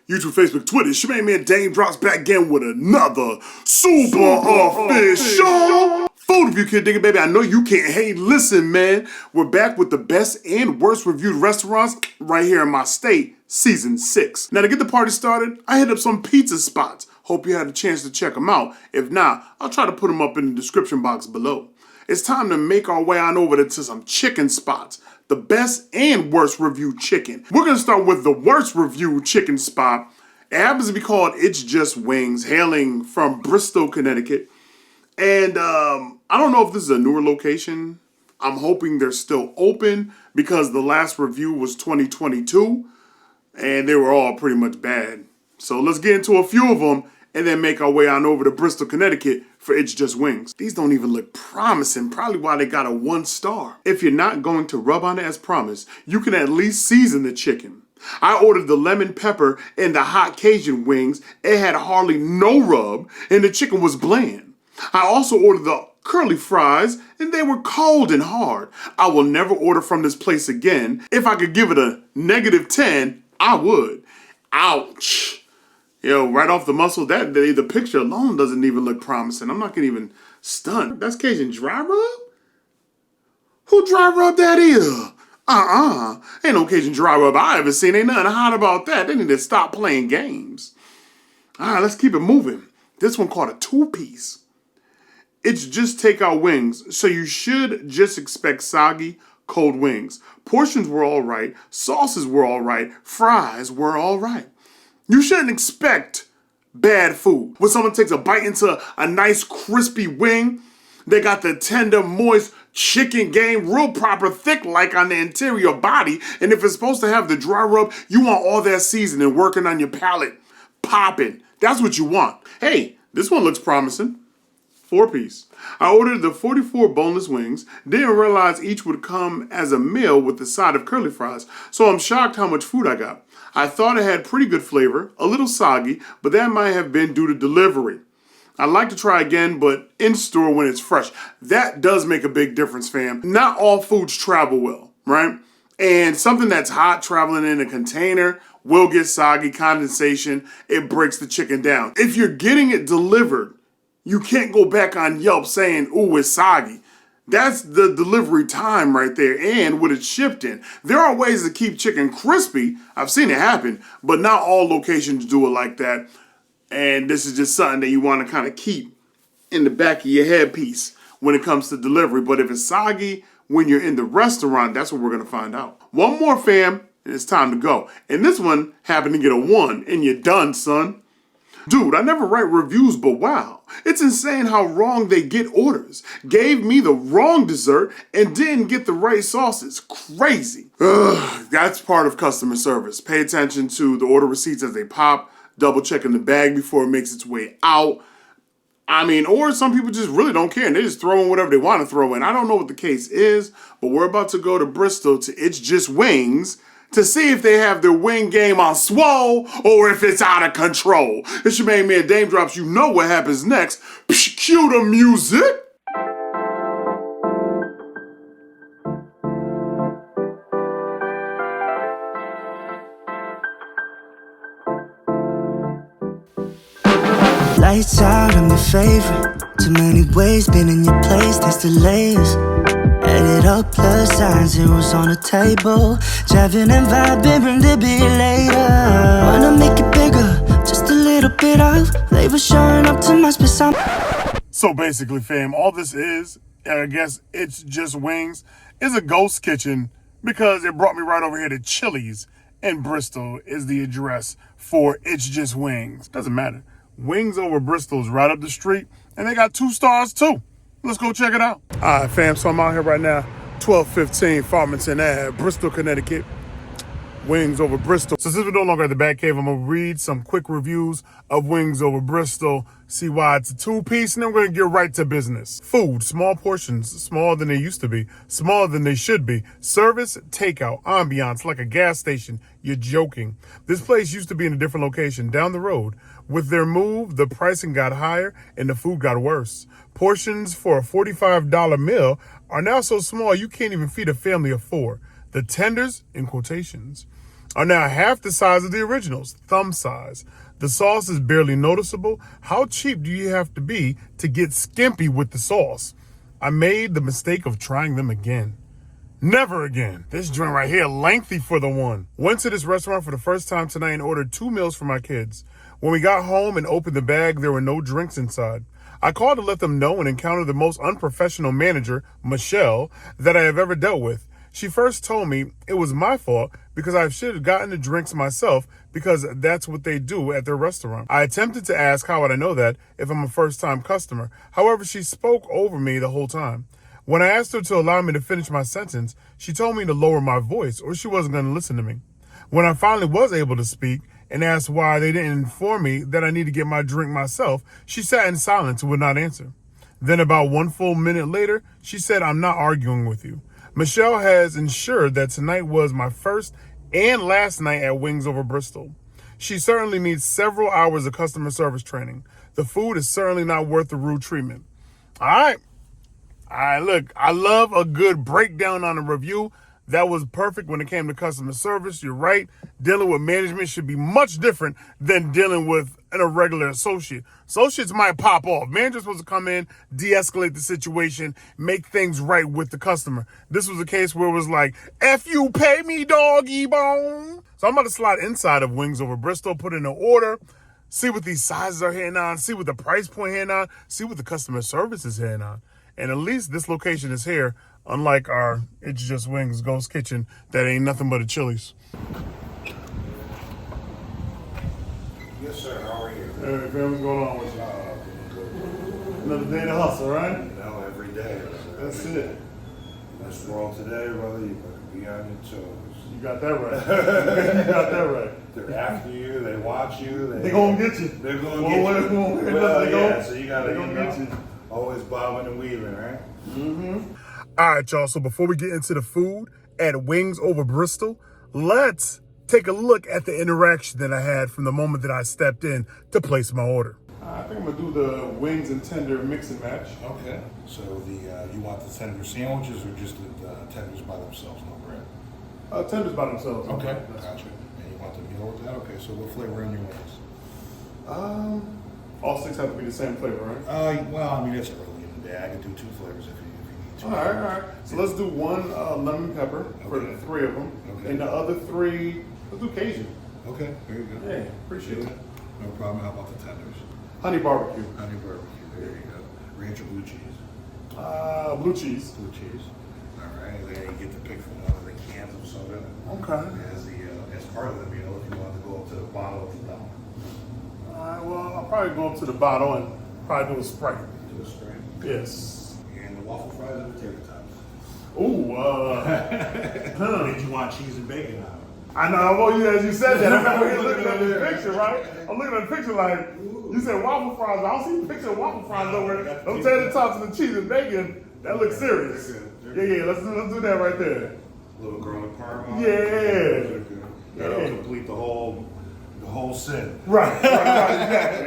YouTube, Facebook, Twitter. It's your man Dame drops back again with another super official food review, kid digger, baby. I know you can't hate. Listen, man, we're back with the best and worst reviewed restaurants right here in my state, season 6. Now, to get the party started, I hit up some pizza spots. Hope you had a chance to check them out. If not, I'll try to put them up in the description box below. It's time to make our way on over to some chicken spots. The best and worst reviewed chicken. We're gonna start with the worst reviewed chicken spot. It happens to be called It's Just Wings, hailing from Bristol, Connecticut. And I don't know if this is a newer location. I'm hoping they're still open because the last review was 2022 and they were all pretty much bad. So let's get into a few of them and then make our way on over to Bristol, Connecticut for It's Just Wings. These don't even look promising, probably why they got a 1 star. If you're not going to rub on it as promised, you can at least season the chicken. I ordered the lemon pepper and the hot Cajun wings. It had hardly no rub and the chicken was bland. I also ordered the curly fries and they were cold and hard. I will never order from this place again. If I could give it a -10, I would. Ouch. Yo, right off the muscle, the picture alone doesn't even look promising. I'm not gonna even stunt. That's Cajun dry rub? Who dry rub that is? Ain't no Cajun dry rub I ever seen. Ain't nothing hot about that. They need to stop playing games. All right, let's keep it moving. This one called a 2-piece. It's just takeout wings, so you should just expect soggy, cold wings. Portions were all right. Sauces were all right. Fries were all right. You shouldn't expect bad food. When someone takes a bite into a nice crispy wing, they got the tender, moist chicken game, real proper thick like on the interior body. And if it's supposed to have the dry rub, you want all that seasoning working on your palate, popping. That's what you want. Hey, this one looks promising. 4-piece. I ordered the 44 boneless wings, didn't realize each would come as a meal with the side of curly fries, so I'm shocked how much food I got. I thought it had pretty good flavor, a little soggy, but that might have been due to delivery. I'd like to try again, but in store when it's fresh. That does make a big difference, fam. Not all foods travel well, right? And something that's hot traveling in a container will get soggy, condensation, it breaks the chicken down. If you're getting it delivered, you can't go back on Yelp saying, ooh, it's soggy. That's the delivery time right there and what it's shipped in. There are ways to keep chicken crispy. I've seen it happen, but not all locations do it like that. And this is just something that you want to kind of keep in the back of your headpiece when it comes to delivery. But if it's soggy when you're in the restaurant, that's what we're going to find out. One more, fam, and it's time to go. And this one happened to get a 1, and you're done, son. Dude, I never write reviews, but wow. It's insane how wrong they get orders. Gave me the wrong dessert and didn't get the right sauces. Crazy. Ugh, that's part of customer service. Pay attention to the order receipts as they pop. Double checking the bag before it makes its way out. Or some people just really don't care and they just throw in whatever they want to throw in. I don't know what the case is, but we're about to go to Bristol to It's Just Wings to see if they have their wing game on swole or if it's out of control. It's your main man, Dame Drops. You know what happens next. Cue the music. Lights out, I'm your favorite. Too many ways, been in your place, there's delays. Added up plus sign, zeros on the table. Driving and vibing, bring the beat later. Wanna make it bigger, just a little bit of flavor showing up to my space. So basically, fam, all this is, I guess It's Just Wings, is a ghost kitchen because it brought me right over here to Chili's in Bristol is the address for It's Just Wings. Doesn't matter. Wings Over Bristol is right up the street, and they got 2 stars too. Let's go check it out. All right, fam, so I'm out here right now, 1215 Farmington Ave, Bristol, Connecticut. Wings Over Bristol. So since we're no longer at the Batcave, I'm gonna read some quick reviews of Wings Over Bristol, see why it's a 2-piece, and then we're gonna get right to business. Food, small portions, smaller than they used to be, smaller than they should be. Service, takeout, ambiance, like a gas station. You're joking. This place used to be in a different location down the road. With their move, the pricing got higher and the food got worse. Portions for a $45 meal are now so small you can't even feed a family of 4. The tenders, in quotations, are now half the size of the originals, thumb size. The sauce is barely noticeable. How cheap do you have to be to get skimpy with the sauce? I made the mistake of trying them again. Never again. This joint right here, lengthy for the one. Went to this restaurant for the first time tonight and ordered 2 meals for my kids. When we got home and opened the bag, there were no drinks inside. I called to let them know and encountered the most unprofessional manager, Michelle, that I have ever dealt with. She first told me it was my fault because I should have gotten the drinks myself because that's what they do at their restaurant. I attempted to ask how would I know that if I'm a first-time customer. However, she spoke over me the whole time. When I asked her to allow me to finish my sentence, she told me to lower my voice or she wasn't going to listen to me. When I finally was able to speak and asked why they didn't inform me that I need to get my drink myself, she sat in silence and would not answer. Then about 1 full minute later, she said, "I'm not arguing with you." Michelle has ensured that tonight was my first and last night at Wings Over Bristol. She certainly needs several hours of customer service training. The food is certainly not worth the rude treatment. All right, look, I love a good breakdown on a review. That was perfect when it came to customer service. You're right. Dealing with management should be much different than dealing with an irregular associate. Associates might pop off. Manager's supposed to come in, de-escalate the situation, make things right with the customer. This was a case where it was like, F you, pay me, doggy bone. So I'm about to slide inside of Wings Over Bristol, put in an order, see what these sizes are hitting on, see what the price point hitting on, see what the customer service is hitting on. And at least this location is here, unlike our It's Just Wings Ghost Kitchen that ain't nothing but a Chili's. Yes, sir. How are you? Hey, fam, what's going on with you? Another day to hustle, right? You know, every day. That's it. In this world today, brother, you better be on your toes. You got that right. You got that right. They're after you. They watch you. They gonna get you. They're gonna get you. Well, Yeah, so you gotta, get you. always bobbing and weaving, right? Mm-hmm. All right, y'all. So before we get into the food at Wings Over Bristol, let's take a look at the interaction that I had from the moment that I stepped in to place my order. I think I'm gonna do the wings and tender mix and match. Okay. So you want the tender sandwiches or just the tenders by themselves, no bread? Tenders by themselves. Okay. Gotcha. And you want the meal with that? Okay. So what flavor in your wings? All 6 have to be the same flavor, right? Well, I mean, it's early in the day. I could do 2 flavors if you need to. All right. So let's do 1 lemon pepper for the 3 of them. Okay. And the other 3, let's do Cajun. Okay, there you go. Yeah, appreciate it. No problem. How about the tenders? Honey barbecue. Honey barbecue. There you go. Ranch or blue cheese? Blue cheese. Blue cheese. All right. Then you get to pick from one of the cans of soda. Okay. As part of the meal, if you want to go up to the bottle of the dome. All right, well, I'll probably go up to the bottle and probably do a Sprite. Do a Sprite. Yes. And the waffle fries and potato tots. Ooh, Did you want cheese and bacon on it? I know, well, as you said that, I remember looking at the picture, right? I'm looking at the picture like, you said waffle fries. I don't see a picture of waffle fries over there. Don't tater tots and the cheese and bacon. That looks serious. Yeah, let's do that right there. A little garlic parm. Yeah. That'll complete the whole sin. Right,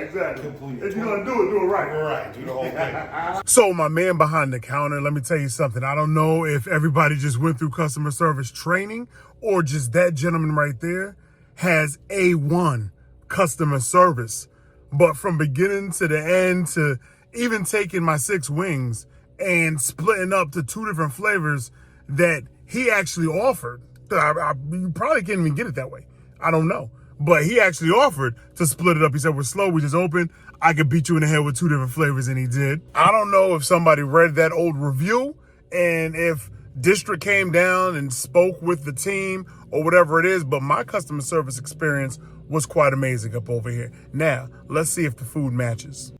exactly. Complete. If you're gonna do it right. Right, do the whole thing. So my man behind the counter, let me tell you something. I don't know if everybody just went through customer service training or just that gentleman right there has A1 customer service. But from beginning to the end, to even taking my 6 wings and splitting up to 2 different flavors that he actually offered. You probably can't even get it that way. I don't know. But he actually offered to split it up. He said, we're slow, we just opened. I could beat you in the head with 2 different flavors, and he did. I don't know if somebody read that old review and if District came down and spoke with the team or whatever it is, but my customer service experience was quite amazing up over here. Now, let's see if the food matches.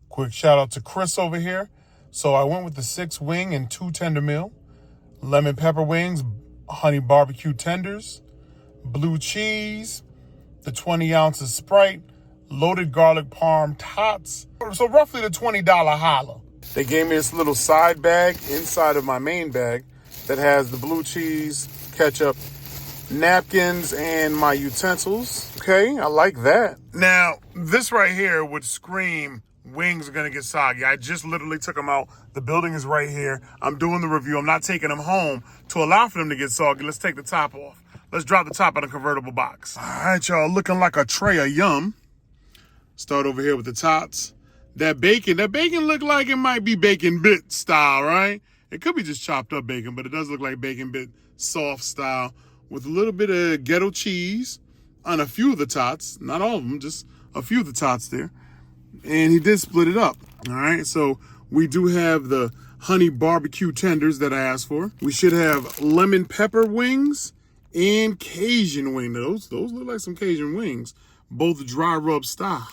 Quick shout out to Chris over here. So I went with the 6 wing and 2 tender meal, lemon pepper wings, honey barbecue tenders, blue cheese, the 20 ounces Sprite, loaded garlic parm tots. So roughly the $20 holla. They gave me this little side bag inside of my main bag that has the blue cheese, ketchup, napkins, and my utensils. Okay, I like that. Now, this right here would scream wings are gonna get soggy. I just literally took them out. The building is right here. I'm doing the review. I'm not taking them home to allow for them to get soggy. Let's take the top off. Let's drop the top of the convertible box. All right, y'all, looking like a tray of yum. Start over here with the tots. That bacon look like it might be bacon bit style, right? It could be just chopped up bacon, but it does look like bacon bit soft style with a little bit of ghetto cheese on a few of the tots. Not all of them, just a few of the tots there. And he did split it up. All right, so we do have the honey barbecue tenders that I asked for. We should have lemon pepper wings and Cajun wing. Those look like some Cajun wings, both dry rub style.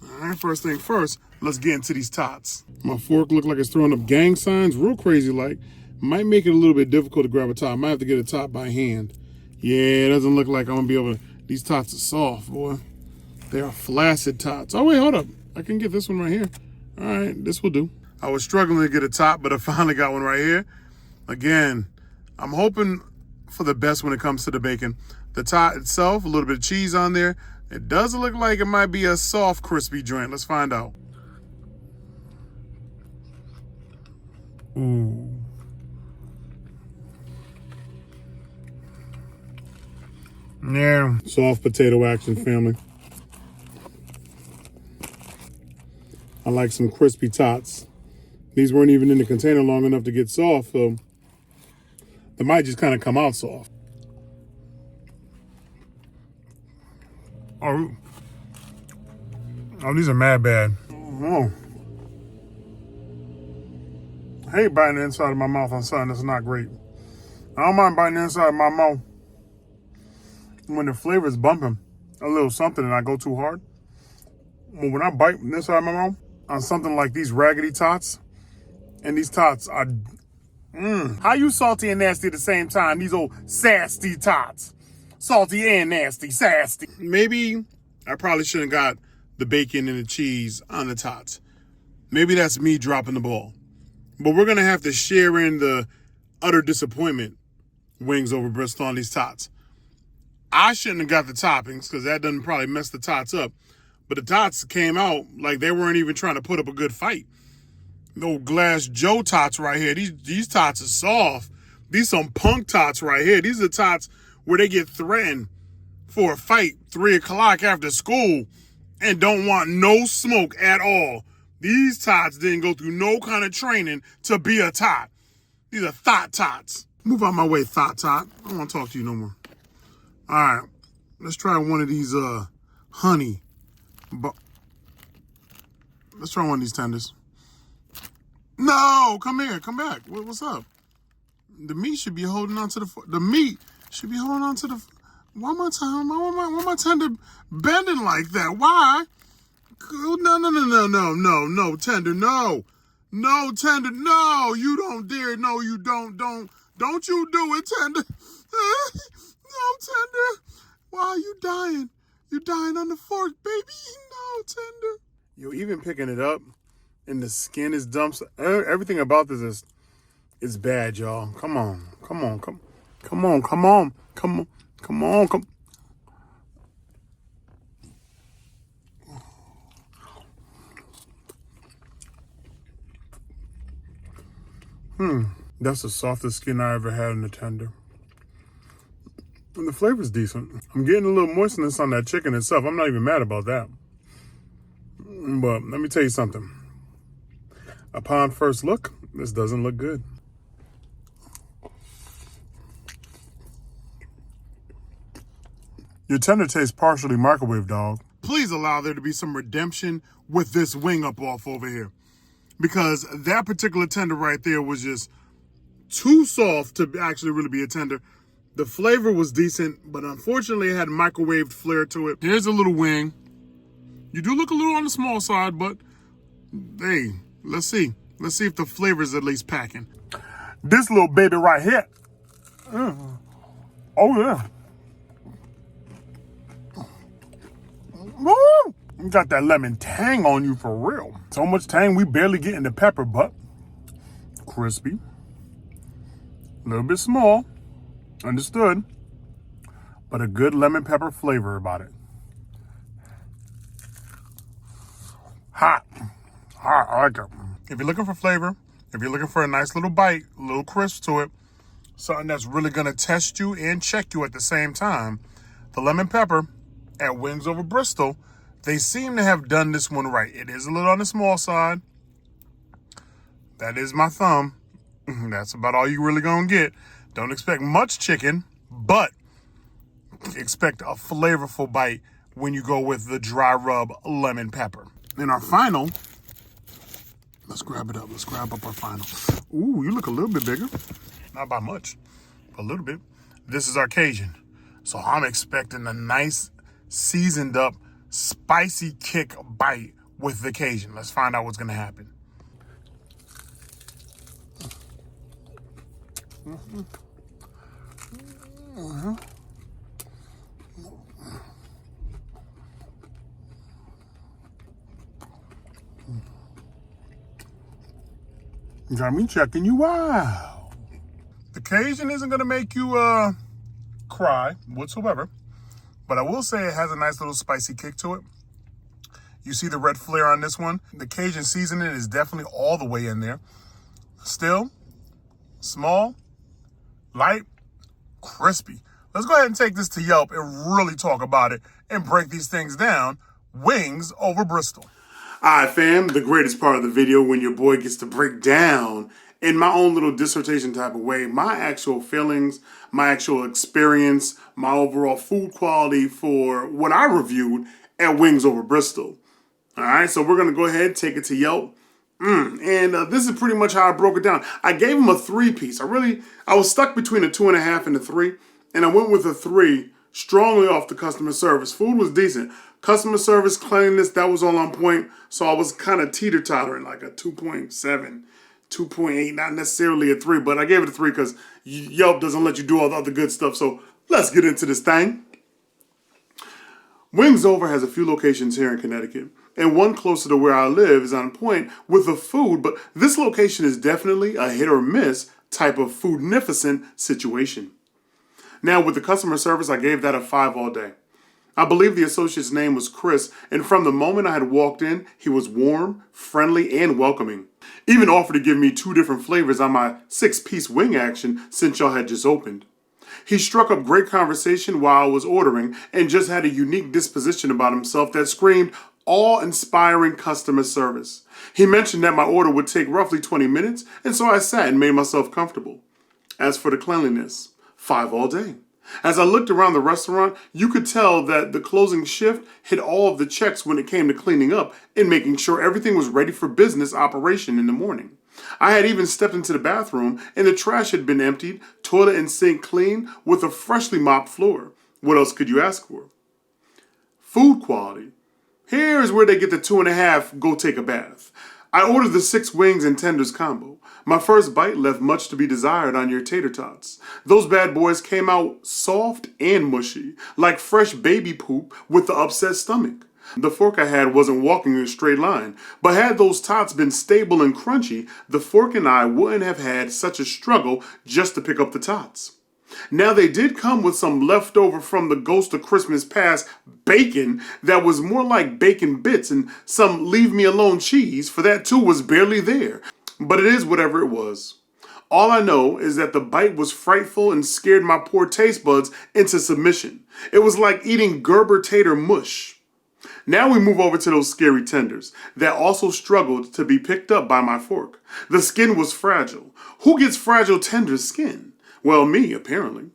All right, first thing first, let's get into these tots. My fork look like it's throwing up gang signs, real crazy like. Might make it a little bit difficult to grab a top. Might have to get a top by hand. Yeah, it doesn't look like I'm gonna be able to. These tots are soft, boy. They are flaccid tots. Oh wait, hold up. I can get this one right here. All right, this will do. I was struggling to get a top, but I finally got one right here. Again, I'm hoping for the best when it comes to the bacon. The tot itself, a little bit of cheese on there. It does look like it might be a soft, crispy joint. Let's find out. Ooh. Yeah, soft potato action, family. I like some crispy tots. These weren't even in the container long enough to get soft, so they might just kind of come out soft. Oh, these are mad bad. Oh. I hate biting the inside of my mouth on something that's not great. I don't mind biting the inside of my mouth when the flavor is bumping a little something and I go too hard. But when I bite the inside of my mouth on something like these raggedy tots, and these tots are, how you salty and nasty at the same time? These old sassy tots. Salty and nasty, sassy. Maybe I probably shouldn't have got the bacon and the cheese on the tots. Maybe that's me dropping the ball. But we're going to have to share in the utter disappointment wings over Bristol on these tots. I shouldn't have got the toppings because that doesn't probably mess the tots up. But the tots came out like they weren't even trying to put up a good fight. No Glass Joe tots right here. These tots are soft. These some punk tots right here. These are tots where they get threatened for a fight 3 o'clock after school and don't want no smoke at all. These tots didn't go through no kind of training to be a tot. These are thought tots. Move out my way, thought tot. I don't want to talk to you no more. All right, let's try one of these honey. Let's try one of these tenders. No, come here, come back. What's up? The meat should be holding on to the meat should be holding on to the. Why my tender bending like that? Why? No, tender, no, tender, no. You don't dare, no, you don't you do it, tender. No, tender. Why are you dying? You're dying on the fork, baby. No, tender. Yo, even picking it up, and the skin is dumped. Everything about this is bad, y'all. Come on. That's the softest skin I ever had in a tender. And the flavor's decent. I'm getting a little moistness on that chicken itself. I'm not even mad about that. But let me tell you something. Upon first look, this doesn't look good. Your tender tastes partially microwave, dog. Please allow there to be some redemption with this wing up off over here. Because that particular tender right there was just too soft to actually really be a tender. The flavor was decent, but unfortunately it had microwaved flair to it. Here's a little wing. You do look a little on the small side, but hey, let's see. Let's see if the flavor is at least packing. This little baby right here. Oh yeah. Woo! You got that lemon tang on you for real. So much tang we barely get in the pepper, but crispy. A little bit small. Understood. But a good lemon pepper flavor about it. Hot. I like it. If you're looking for flavor, if you're looking for a nice little bite, a little crisp to it, something that's really gonna test you and check you at the same time. The lemon pepper at Wings Over Bristol, they seem to have done this one right. It is a little on the small side. That is my thumb. That's about all you really gonna get. Don't expect much chicken, but expect a flavorful bite when you go with the dry rub lemon pepper. And our final, let's grab it up. Let's grab up our final. Ooh, you look a little bit bigger. Not by much, a little bit. This is our Cajun. So I'm expecting a nice, seasoned up, spicy kick bite with the Cajun. Let's find out what's gonna happen. Got me checking you out. The Cajun isn't gonna make you cry whatsoever, but I will say it has a nice little spicy kick to it. You see the red flare on this one. The Cajun seasoning is definitely all the way in there. Still, small, light, crispy. Let's go ahead and take this to Yelp and really talk about it and break these things down. Wings Over Bristol. All right, fam, the greatest part of the video when your boy gets to break down in my own little dissertation type of way, my actual feelings, my actual experience, my overall food quality for what I reviewed at Wings Over Bristol. All right, so we're going to go ahead and take it to Yelp. And this is pretty much how I broke it down. I gave him a 3-piece. I was stuck between a 2.5 and a 3, and I went with a 3 strongly off the customer service. Food was decent. Customer service, cleanliness, that was all on point. So I was kind of teeter-tottering, like a 2.7, 2.8, not necessarily a 3, but I gave it a 3 because Yelp doesn't let you do all the other good stuff. So let's get into this thing. Wings Over has a few locations here in Connecticut, and one closer to where I live is on point with the food, but this location is definitely a hit or miss type of foodnificent situation. Now, with the customer service, I gave that a 5 all day. I believe the associate's name was Chris, and from the moment I had walked in, he was warm, friendly, and welcoming. Even offered to give me 2 different flavors on my 6-piece wing action since y'all had just opened. He struck up great conversation while I was ordering and just had a unique disposition about himself that screamed awe-inspiring customer service. He mentioned that my order would take roughly 20 minutes, and so I sat and made myself comfortable. As for the cleanliness, 5 all day. As I looked around the restaurant, you could tell that the closing shift hit all of the checks when it came to cleaning up and making sure everything was ready for business operation in the morning. I had even stepped into the bathroom and the trash had been emptied, toilet and sink clean with a freshly mopped floor. What else could you ask for? Food quality. Here's where they get the 2.5 go take a bath. I ordered the 6 wings and tenders combo. My first bite left much to be desired on your tater tots. Those bad boys came out soft and mushy, like fresh baby poop with the upset stomach. The fork I had wasn't walking in a straight line, but had those tots been stable and crunchy, the fork and I wouldn't have had such a struggle just to pick up the tots. Now they did come with some leftover from the Ghost of Christmas Past bacon that was more like bacon bits and some leave me alone cheese, for that too was barely there. But it is whatever it was. All I know is that the bite was frightful and scared my poor taste buds into submission. It was like eating Gerber tater mush. Now we move over to those scary tenders that also struggled to be picked up by my fork. The skin was fragile. Who gets fragile tender skin? Well, me, apparently.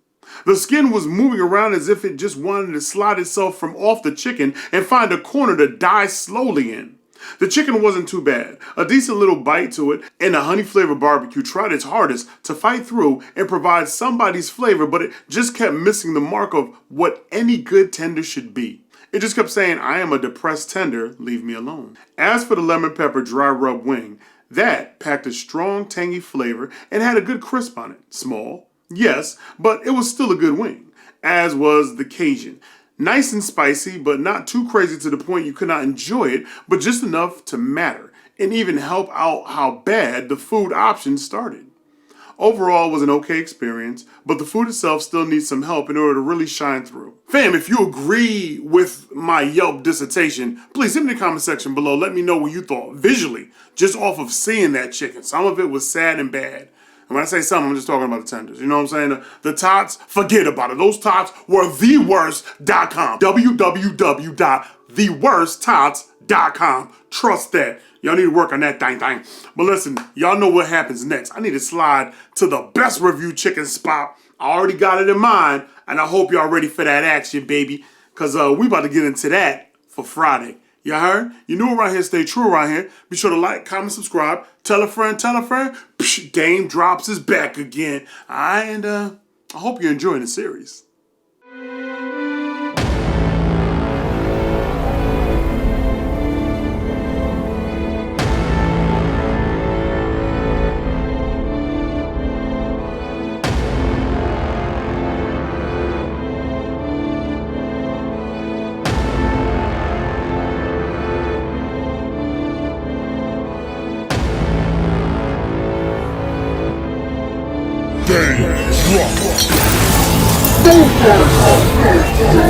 The skin was moving around as if it just wanted to slide itself from off the chicken and find a corner to die slowly in. The chicken wasn't too bad. A decent little bite to it, and the honey flavored barbecue tried its hardest to fight through and provide somebody's flavor, but it just kept missing the mark of what any good tender should be. It just kept saying, I am a depressed tender, leave me alone. As for the lemon pepper dry rub wing, that packed a strong, tangy flavor and had a good crisp on it. Small, yes, but it was still a good wing, as was the Cajun. Nice and spicy, but not too crazy to the point you could not enjoy it, but just enough to matter and even help out how bad the food options started. Overall, it was an okay experience, but the food itself still needs some help in order to really shine through. Fam, if you agree with my Yelp dissertation, please hit me in the comment section below. Let me know what you thought visually, just off of seeing that chicken. Some of it was sad and bad. And when I say some, I'm just talking about the tenders. You know what I'm saying? The tots, forget about it. Those tots were theworst.com. www.theworsttots.com. Trust that. Y'all need to work on that thing. But listen, y'all know what happens next. I need to slide to the best review chicken spot. I already got it in mind, and I hope y'all ready for that action, baby. Because we about to get into that for Friday. You heard? You know around here, stay true around here. Be sure to like, comment, subscribe. Tell a friend, tell a friend. Psh, Game Drops is back again. And I hope you're enjoying the series. Game Drops.